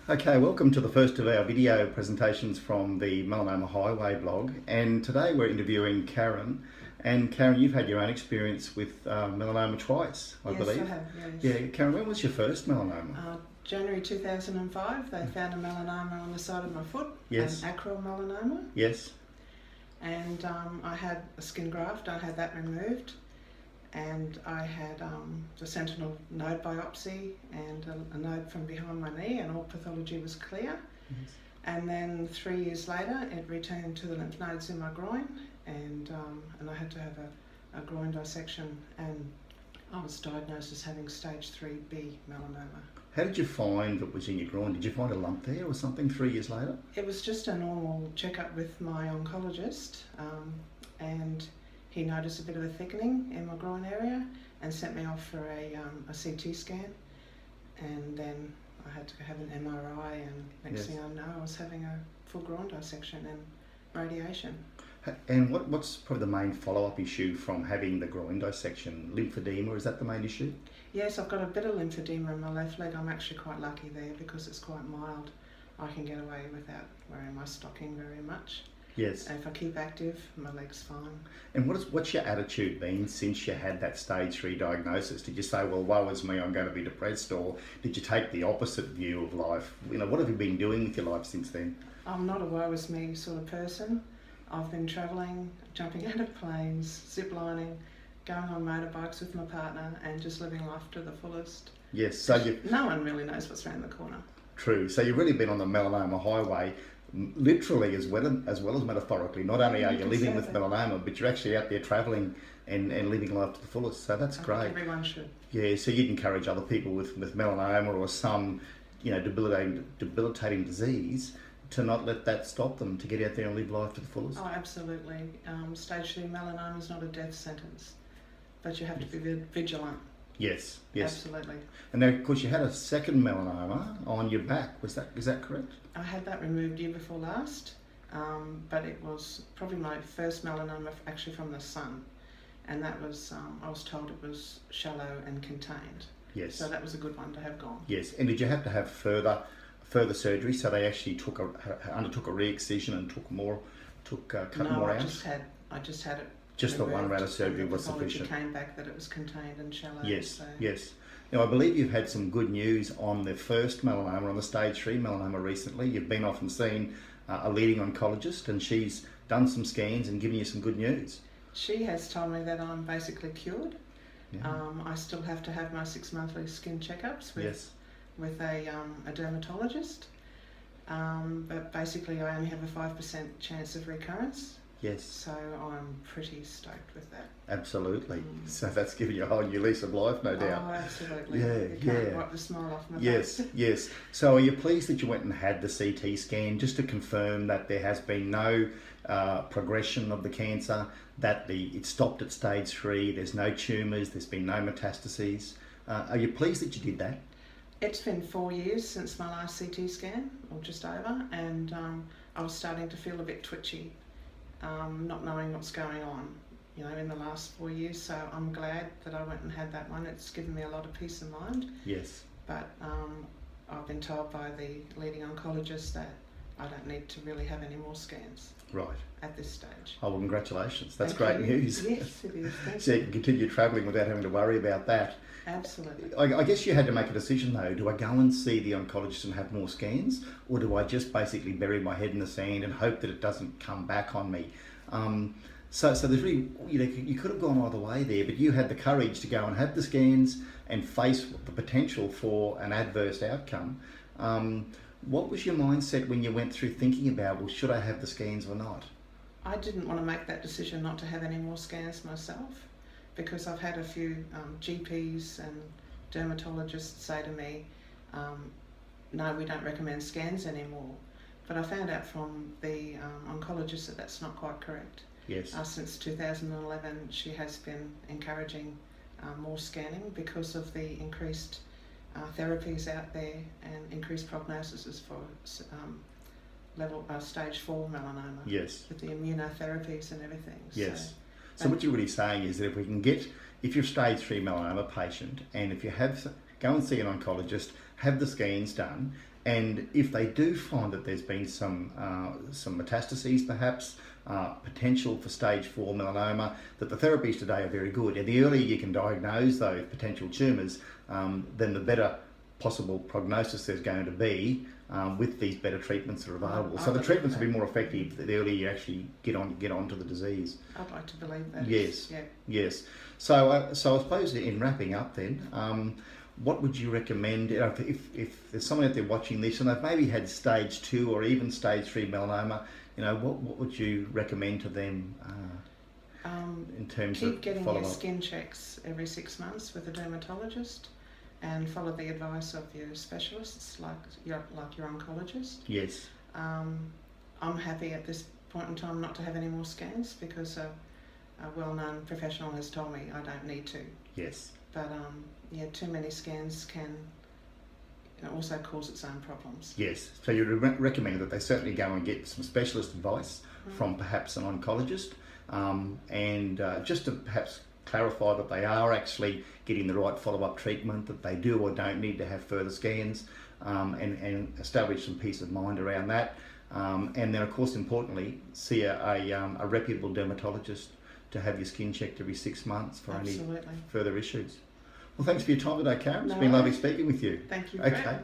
Okay, welcome to the first of our video presentations from the Melanoma Highway blog, and today we're interviewing Karen. And Karen, you've had your own experience with melanoma twice, I believe. Yes, I have, yes. Yeah, Karen, when was your first melanoma? January 2005, they found a melanoma on the side of my foot, Yes. an acral melanoma, Yes. and I had a skin graft. I had that removed, and I had the sentinel node biopsy and a node from behind my knee, and all pathology was clear. Yes. And then 3 years later, it returned to the lymph nodes in my groin, and I had to have a groin dissection, and I was diagnosed as having stage 3B melanoma. How did you find it was in your groin? Did you find a lump there or something 3 years later? It was just a normal checkup with my oncologist, and he noticed a bit of a thickening in my groin area and sent me off for a CT scan, and then I had to have an MRI, and next Yes. thing I know, I was having a full groin dissection and radiation. And what's probably the main follow-up issue from having the groin dissection? Lymphedema, is that the main issue? Yes, I've got a bit of lymphedema in my left leg. I'm actually quite lucky there because it's quite mild. I can get away without wearing my stocking very much. Yes. If I keep active, my leg's fine. And what's your attitude been since you had that stage 3 diagnosis? Did you say, well, woe is me, I'm going to be depressed, or did you take the opposite view of life? You know, what have you been doing with your life since then? I'm not a woe is me sort of person. I've been travelling, jumping out of planes, zip lining, going on motorbikes with my partner, and just living life to the fullest. Yes, so No one really knows what's around the corner. True. So you've really been on the melanoma highway, literally as well as metaphorically. Not only are you living with melanoma, but you're actually out there travelling and living life to the fullest. So that's great. Think everyone should. Yeah. So you'd encourage other people with melanoma or some, debilitating disease to not let that stop them, to get out there and live life to the fullest. Oh, absolutely. Stage 3 melanoma is not a death sentence, but you have to be vigilant. Yes. Absolutely. And now, of course, you had a second melanoma on your back. Is that correct? I had that removed year before last, but it was probably my first melanoma actually from the sun, and that was I was told it was shallow and contained. Yes. So that was a good one to have gone. Yes. And did you have to have further surgery? So they actually undertook a re-excision and cut more out? I just had it. Just the removed, one round of surgery and the was pathology sufficient. Came back that it was contained and shallow. Yes, so. yes. Now I believe you've had some good news on the first melanoma, on the stage 3 melanoma recently. You've been off and seen a leading oncologist, and she's done some scans and given you some good news. She has told me that I'm basically cured. Yeah. I still have to have my 6 monthly skin checkups with a dermatologist, but basically I only have a 5% chance of recurrence. Yes. So I'm pretty stoked with that. Absolutely. So that's given you a whole new lease of life, no doubt. Oh, absolutely. Yeah, You can't wipe the smile off my face. Yes. So are you pleased that you went and had the CT scan just to confirm that there has been no progression of the cancer, that it stopped at stage 3, there's no tumours, there's been no metastases? Are you pleased that you did that? It's been 4 years since my last CT scan, or just over, and I was starting to feel a bit twitchy. Not knowing what's going on, in the last 4 years. So I'm glad that I went and had that one. It's given me a lot of peace of mind. Yes. But I've been told by the leading oncologist that I don't need to really have any more scans. Right. At this stage. Oh, well, congratulations. That's Thank great you. news. Yes, it is. Thank So you you. can continue travelling without having to worry about that. Absolutely. I guess you had to make a decision though. Do I go and see the oncologist and have more scans, or do I just basically bury my head in the sand and hope that it doesn't come back on me? So there's really, you could have gone either way there, but you had the courage to go and have the scans and face the potential for an adverse outcome. What was your mindset when you went through thinking about, well, should I have the scans or not? I didn't want to make that decision not to have any more scans myself, because I've had a few GPs and dermatologists say to me, no, we don't recommend scans anymore. But I found out from the oncologist that that's not quite correct. Yes. Since 2011, she has been encouraging more scanning because of the increased therapies out there and increased prognoses for stage 4 melanoma. Yes. With the immunotherapies and everything. Yes. So what you're really saying is that if you're a stage 3 melanoma patient, and if you go and see an oncologist, have the scans done, and if they do find that there's been some metastases perhaps, potential for stage 4 melanoma, that the therapies today are very good. And the earlier you can diagnose those potential tumours, then the better possible prognosis there's going to be with these better treatments that are available. So the treatments will be more effective the earlier you actually get onto the disease. I'd like to believe that. Yes, Yeah. yes. So I suppose in wrapping up then, what would you recommend if there's someone out there watching this and they've maybe had stage 2 or even stage 3 melanoma, what would you recommend to them in terms of keep getting follow-up? your skin checks every 6 months with a dermatologist, and follow the advice of your specialists, like your oncologist. Yes. I'm happy at this point in time not to have any more scans because a well-known professional has told me I don't need to. Yes. But too many scans can also cause its own problems. Yes. So you recommend that they certainly go and get some specialist advice from perhaps an oncologist, and just to perhaps clarify that they are actually getting the right follow-up treatment, that they do or don't need to have further scans, and establish some peace of mind around that. And then, of course, importantly, see a reputable dermatologist to have your skin checked every 6 months for any further issues. Well, thanks for your time today, Karen. It's been lovely speaking with you. Thank you. Okay.